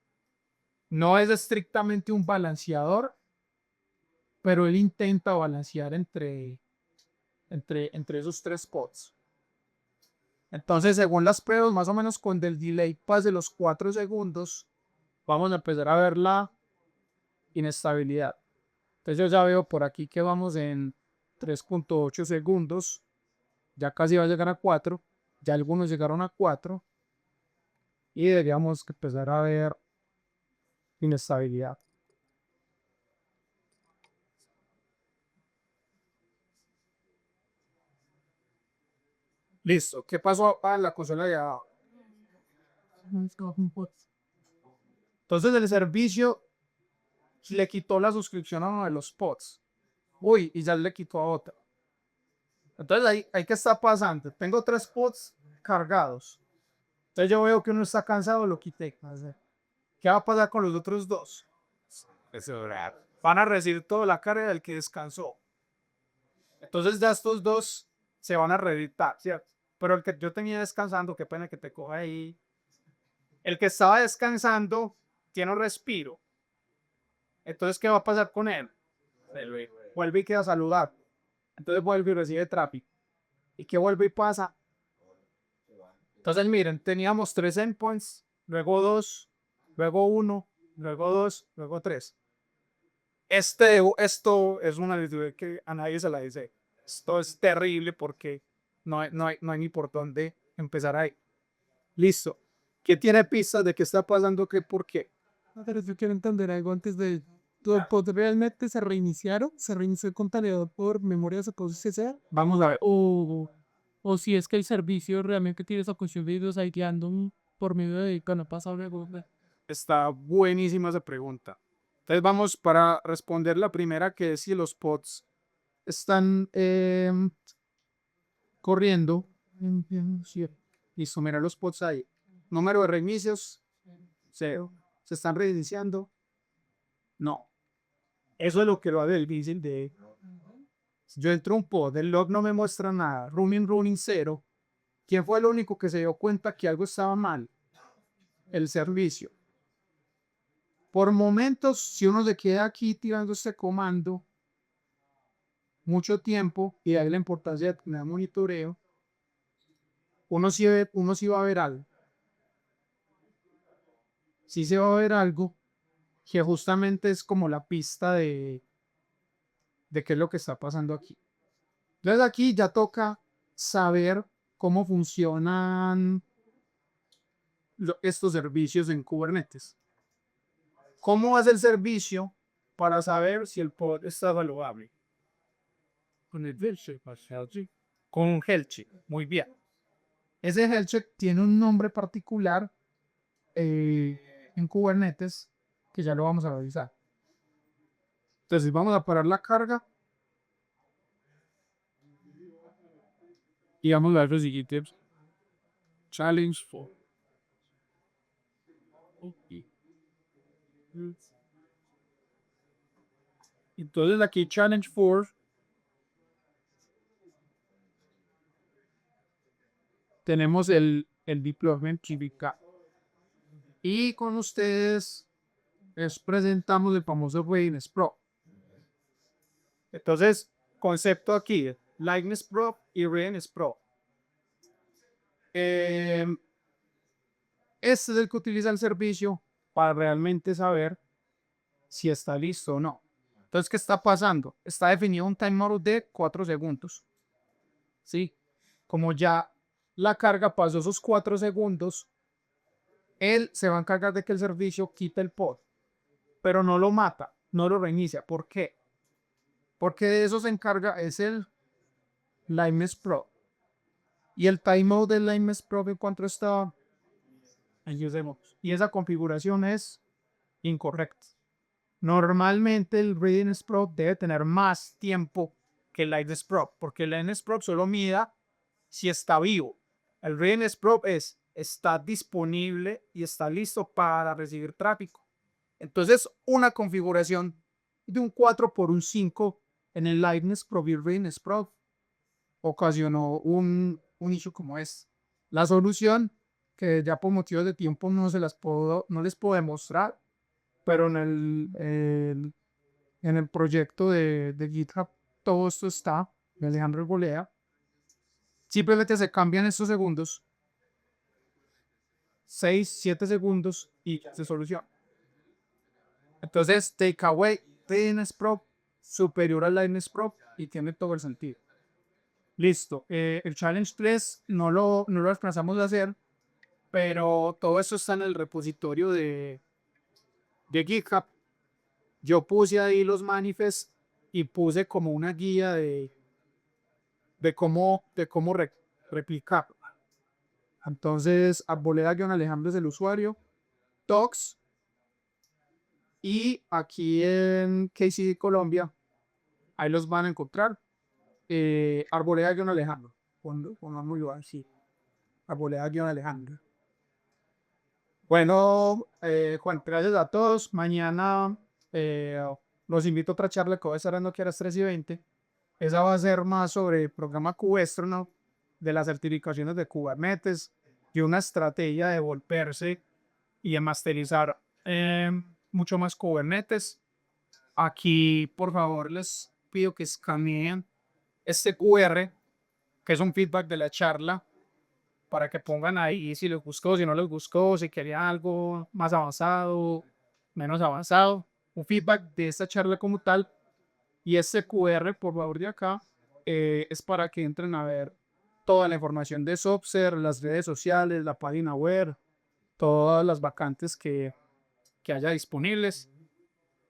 No es estrictamente un balanceador, pero él intenta balancear entre esos tres pods. Entonces, según las pruebas, más o menos cuando el delay pase los 4 segundos, vamos a empezar a ver la inestabilidad. Entonces yo ya veo por aquí que vamos en 3.8 segundos, ya casi va a llegar a 4, ya algunos llegaron a 4 y deberíamos empezar a ver inestabilidad. Listo, ¿qué pasó en la consola de abajo? Entonces el servicio le quitó la suscripción a uno de los pods. Uy, y ya le quitó a otro. Entonces ahí ¿qué está pasando? Tengo 3 pods cargados. Entonces yo veo que uno está cansado, lo quité. ¿Qué va a pasar con los otros 2? Van a recibir toda la carga del que descansó. Entonces ya estos 2 se van a reeditar, ¿cierto? Pero el que yo tenía descansando, qué pena que te coja ahí. El que estaba descansando tiene un respiro. Entonces, ¿qué va a pasar con él? Vuelve y queda saludar. Entonces vuelve y recibe tráfico. ¿Y qué vuelve y pasa? Entonces, miren, teníamos 3 endpoints, luego 2, luego 1, luego 2, luego 3. Esto es una virtud que a nadie se la dice. Esto es terrible porque no hay ni por dónde empezar ahí. Listo. ¿Qué tiene pistas de qué está pasando? ¿Qué por qué? Pero yo quiero entender algo antes de... ¿Tu pod realmente se reiniciaron? ¿Se reinició el contenedor por memoria de SSD? Vamos a ver. O si es que el servicio realmente tiene esa función de videos ahí guiando por medio de cuando pasa algo. Está buenísima esa pregunta. Entonces vamos para responder la primera, que es si los pods están corriendo. Sí. Listo, mira los pods ahí. Número de reinicios, 0. ¿Se están reiniciando? No. Eso es lo que lo hace el difícil de... Yo entro a un pod, el log no me muestra nada. Running 0. ¿Quién fue el único que se dio cuenta que algo estaba mal? El servicio. Por momentos, si uno se queda aquí tirando este comando mucho tiempo y hay la importancia de tener monitoreo, uno sí va a ver algo. Sí se va a ver algo que justamente es como la pista de qué es lo que está pasando aquí. Entonces aquí ya toca saber cómo funcionan estos servicios en Kubernetes. ¿Cómo hace el servicio para saber si el pod está saludable? Con el health. Con un health check. Muy bien. Ese health check tiene un nombre particular en Kubernetes que ya lo vamos a revisar. Entonces vamos a parar la carga y vamos a ver los siguientes. Challenge 4. Okay. Entonces aquí Challenge 4 tenemos el deployment GBK. Y con ustedes les presentamos el famoso Readiness Pro. Entonces, concepto aquí, Liveness Pro y Readiness Pro. Este es el que utiliza el servicio para realmente saber si está listo o no. Entonces, ¿qué está pasando? Está definido un timeout de 4 segundos. ¿Sí? Como ya la carga pasó esos 4 segundos, él se va a encargar de que el servicio quite el pod, pero no lo mata, no lo reinicia. ¿Por qué? Porque de eso se encarga es el Liveness Pro. Y el timeout del Liveness Pro, ¿en cuánto está? Y esa configuración es incorrecta. Normalmente el Readiness Pro debe tener más tiempo que el Liveness Pro, porque el Liveness Pro solo mida si está vivo. El Readiness Pro está disponible y está listo para recibir tráfico. Entonces, una configuración de un 4 por un 5 en el Liveness Pro y Readiness Pro ocasionó un issue como este. La solución, que ya por motivos de tiempo no les puedo demostrar, pero en el proyecto de GitHub todo esto está, de Alejandro Arboleda. Simplemente se cambian estos segundos, 6, 7 segundos y ya se soluciona. Entonces, takeaway, Readiness Pro superior al Liveness Pro y tiene todo el sentido. Listo. El Challenge 3 no lo alcanzamos a hacer, pero todo eso está en el repositorio de GitHub. Yo puse ahí los manifests y puse como una guía de cómo replicar. Entonces, Arboleda-Alejandro es el usuario, Tox, y aquí en KCD Colombia, ahí los van a encontrar. Arboleda-Alejandro, pongámoslo así, Arboleda-Alejandro. Bueno, Juan, gracias a todos. Mañana los invito a otra charla que voy a estar dando aquí a las 3:20. Esa va a ser más sobre el programa Cubestronaut, de las certificaciones de Kubernetes y una estrategia de volverse y de masterizar mucho más Kubernetes. Aquí, por favor, les pido que escaneen este QR, que es un feedback de la charla, para que pongan ahí si les gustó, si no les gustó, si querían algo más avanzado, menos avanzado, un feedback de esta charla como tal. Y este QR, por favor, de acá, es para que entren a ver toda la información de Softser, las redes sociales, la página web, todas las vacantes que haya disponibles.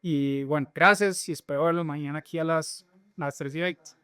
Y bueno, gracias y espero verlos mañana aquí a las 3:20.